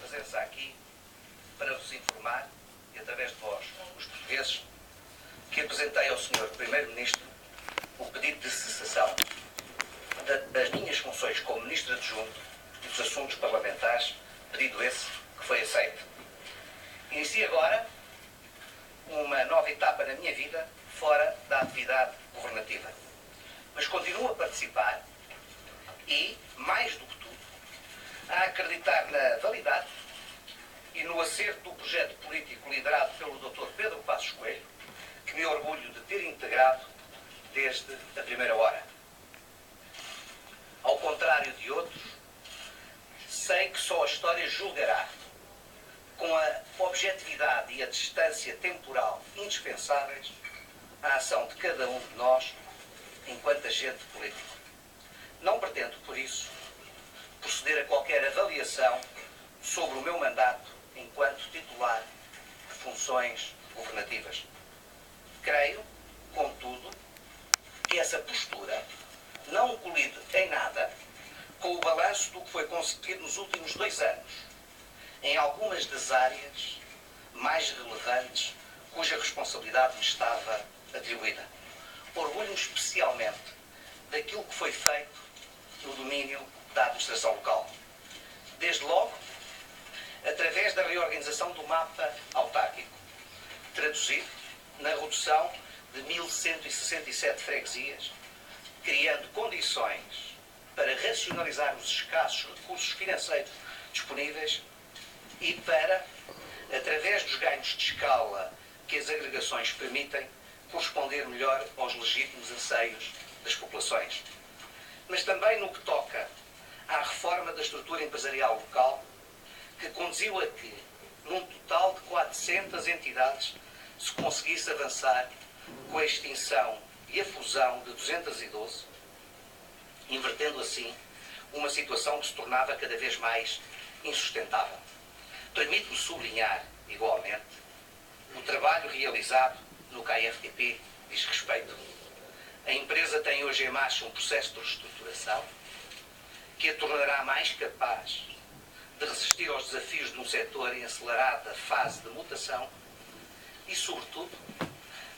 presença aqui para vos informar, e através de vós, os portugueses, que apresentei ao Sr. Primeiro-Ministro o pedido de cessação das minhas funções como Ministro Adjunto e dos Assuntos Parlamentares, pedido esse que foi aceito. Inicio agora uma nova etapa na minha vida fora da atividade governativa. Mas continuo a participar e, mais do que tudo, a acreditar na validade e no acerto do projeto político liderado pelo Dr. Pedro Passos Coelho, que me orgulho de ter integrado desde a primeira hora. Ao contrário de outros, sei que só a história julgará, com a objetividade e a distância temporal indispensáveis, a ação de cada um de nós enquanto agente político. Não pretendo, por isso, proceder a qualquer avaliação sobre o meu mandato enquanto titular de funções governativas. Creio, contudo, que essa postura não colide em nada com o balanço do que foi conseguido nos últimos 2 anos, em algumas das áreas mais relevantes cuja responsabilidade me estava atribuída. Orgulho-me especialmente daquilo que foi feito no domínio da administração local. Desde logo, através da reorganização do mapa autárquico, traduzido na redução de 1.167 freguesias, criando condições para racionalizar os escassos recursos financeiros disponíveis e para, através dos ganhos de escala que as agregações permitem, corresponder melhor aos legítimos anseios das populações. Mas também no que toca à reforma da estrutura empresarial local, que conduziu a que, num total de 400 entidades, se conseguisse avançar com a extinção e a fusão de 212, invertendo assim uma situação que se tornava cada vez mais insustentável. Permite-me sublinhar, igualmente, o trabalho realizado no que à RTP diz respeito. A empresa tem hoje em marcha um processo de reestruturação que a tornará mais capaz de resistir aos desafios de um setor em acelerada fase de mutação e, sobretudo,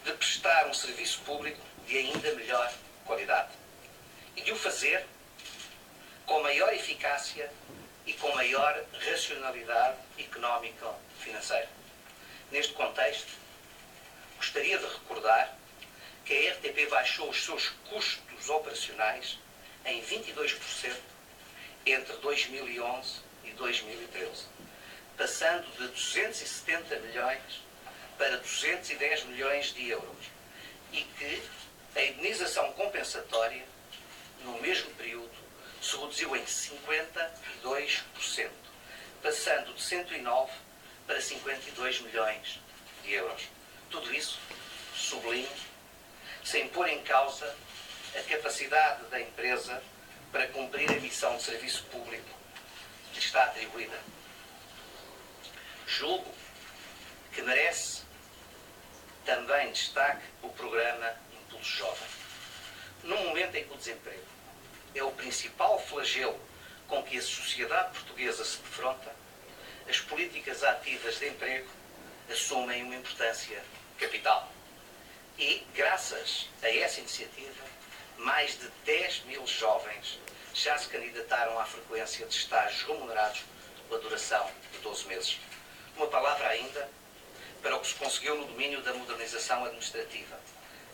de prestar um serviço público de ainda melhor qualidade. E de o fazer com maior eficácia e com maior racionalidade económico-financeira. Neste contexto, gostaria de recordar que a RTP baixou os seus custos operacionais em 22% entre 2011 e 2013, passando de 270 milhões para 210 milhões de euros, e que a indenização compensatória, no mesmo período, se reduziu em 52%, passando de 109 para 52 milhões de euros. Tudo isso, sublinho, sem pôr em causa a capacidade da empresa para cumprir a missão de serviço público que lhe está atribuída. Julgo que merece também destaque o programa Impulso Jovem. Num momento em que o desemprego é o principal flagelo com que a sociedade portuguesa se defronta, as políticas ativas de emprego assumem uma importância capital. E, graças a essa iniciativa, mais de 10 mil jovens já se candidataram à frequência de estágios remunerados pela duração de 12 meses. Uma palavra ainda para o que se conseguiu no domínio da modernização administrativa,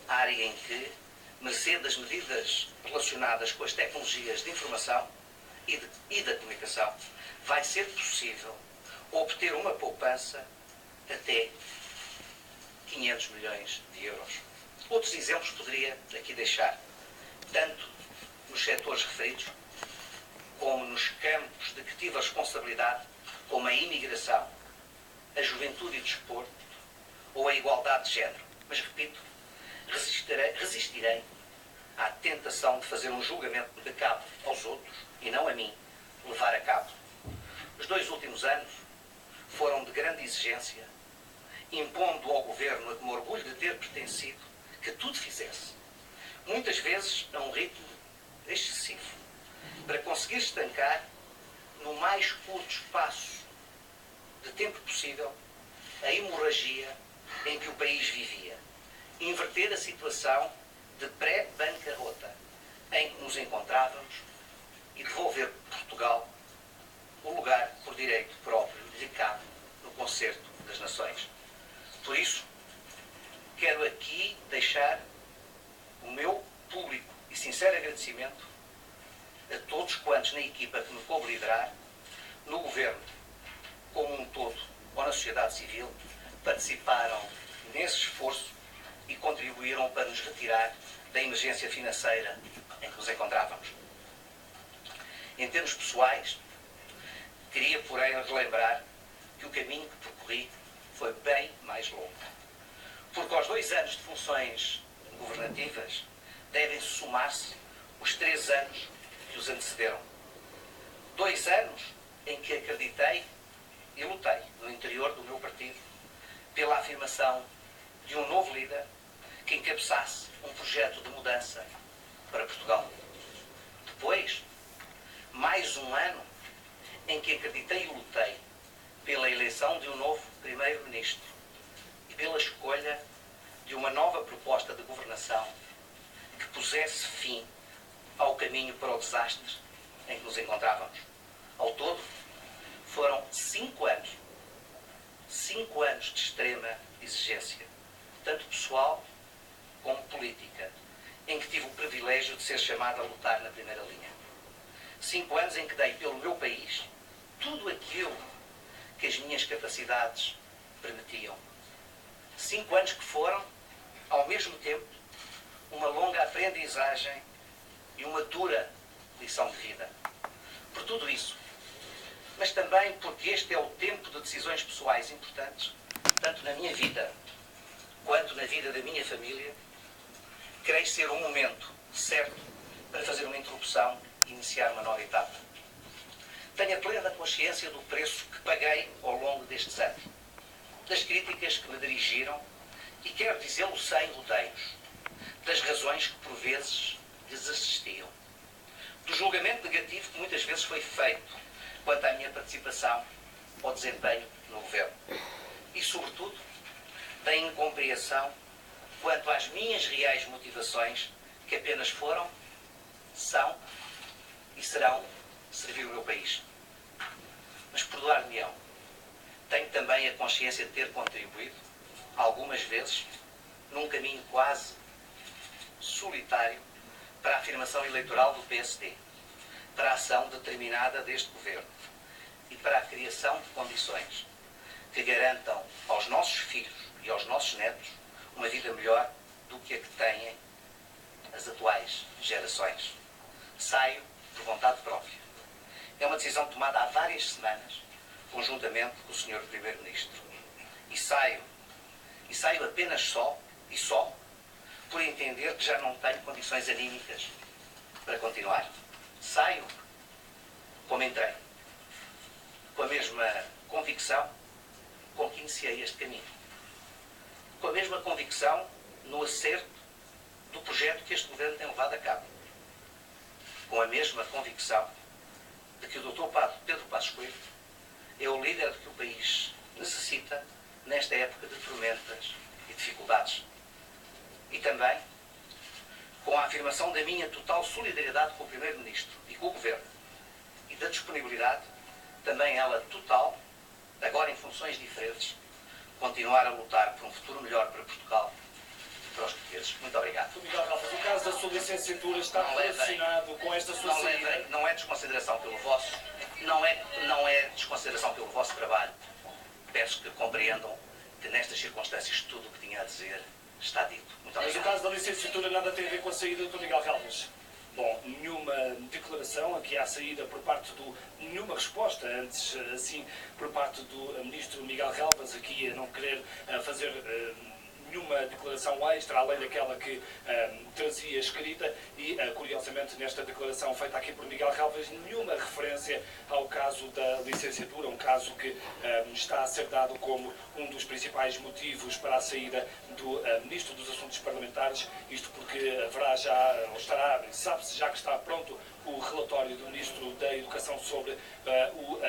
área em que, mercê das medidas relacionadas com as tecnologias de informação e da comunicação, vai ser possível obter uma poupança até 500 milhões de euros. Outros exemplos poderia aqui deixar, tanto nos setores referidos, como nos campos de que tive a responsabilidade, como a imigração, a juventude e o desporto, ou a igualdade de género. Mas, repito, resistirei à tentação de fazer um julgamento de cabo aos outros, e não a mim, levar a cabo. Os 2 últimos anos foram de grande exigência, impondo ao governo a que me orgulho de ter pertencido que tudo fizesse, muitas vezes a um ritmo excessivo, para conseguir estancar no mais curto espaço de tempo possível, a hemorragia em que o país vivia. Inverter a situação de pré-bancarrota em que nos encontrávamos e devolver Portugal o lugar por direito próprio lhe cabe no concerto das nações. Por isso, quero aqui deixar o meu público e sincero agradecimento a todos quantos na equipa que me coube liderar, no Governo como um todo ou na sociedade civil, participaram nesse esforço e contribuíram para nos retirar da emergência financeira em que nos encontrávamos. Em termos pessoais, queria, porém, relembrar que o caminho que percorri foi bem mais longo. Porque aos 2 anos de funções governativas devem somar-se os 3 anos que os antecederam. 2 anos em que acreditei e lutei no interior do meu partido pela afirmação de um novo líder que encabeçasse um projeto de mudança para Portugal. Depois, mais um ano em que acreditei e lutei pela eleição de um novo primeiro-ministro e pela escolha de uma nova proposta de governação que pusesse fim ao caminho para o desastre em que nos encontrávamos. Ao todo, foram 5 anos. 5 anos de extrema exigência, tanto pessoal como política, em que tive o privilégio de ser chamado a lutar na primeira linha. 5 anos em que dei pelo meu país tudo aquilo que as minhas capacidades permitiam. 5 anos que foram, ao mesmo tempo, uma longa aprendizagem e uma dura lição de vida. Por tudo isso, mas também porque este é o tempo de decisões pessoais importantes, tanto na minha vida quanto na vida da minha família, creio ser um momento certo para fazer uma interrupção e iniciar uma nova etapa. Tenho a plena consciência do preço que paguei ao longo destes anos, das críticas que me dirigiram, e quero dizê-lo sem rodeios, das razões que por vezes lhes assistiam, do julgamento negativo que muitas vezes foi feito quanto à minha participação ou desempenho no governo. E, sobretudo, da incompreensão quanto às minhas reais motivações, que apenas foram, são e serão servir o meu país. Mas, perdoar-me-ão, tenho também a consciência de ter contribuído, algumas vezes, num caminho quase solitário, para a afirmação eleitoral do PSD, para a ação determinada deste governo e para a criação de condições que garantam aos nossos filhos e aos nossos netos uma vida melhor do que a que têm as atuais gerações. Saio por vontade própria. É uma decisão tomada há várias semanas, conjuntamente com o Sr. Primeiro-Ministro. E saio apenas só por entender que já não tenho condições anímicas para continuar. Saio como entrei, com a mesma convicção com que iniciei este caminho, com a mesma convicção no acerto do projeto que este governo tem levado a cabo, com a mesma convicção de que o Dr. Pedro Passos Coelho é o líder de que o país necessita nesta época de tormentas e dificuldades. E também com a afirmação da minha total solidariedade com o Primeiro-Ministro e com o Governo, e da disponibilidade, também ela total, agora em funções diferentes, continuar a lutar por um futuro melhor para Portugal e para os portugueses. Muito obrigado. Miguel Galvas, o caso da sua licenciatura está relacionado com esta sua saída? Não é desconsideração pelo vosso, não é desconsideração pelo vosso trabalho. Peço que compreendam que nestas circunstâncias tudo o que tinha a dizer está dito. Muito obrigado. Mas o caso da licenciatura nada tem a ver com a saída do Dr. Miguel Galvas? Bom, nenhuma declaração aqui à saída por parte do... nenhuma resposta antes, assim, por parte do Ministro Miguel Galvas aqui a não querer fazer nenhuma declaração extra, além daquela que trazia escrita e, curiosamente, nesta declaração feita aqui por Miguel Galvas, nenhuma referência ao caso da licenciatura, um caso que está a ser dado como um dos principais motivos para a saída do Ministro dos Assuntos Parlamentares, isto porque haverá já, ou estará, sabe-se já que está pronto o relatório do Ministro da Educação sobre o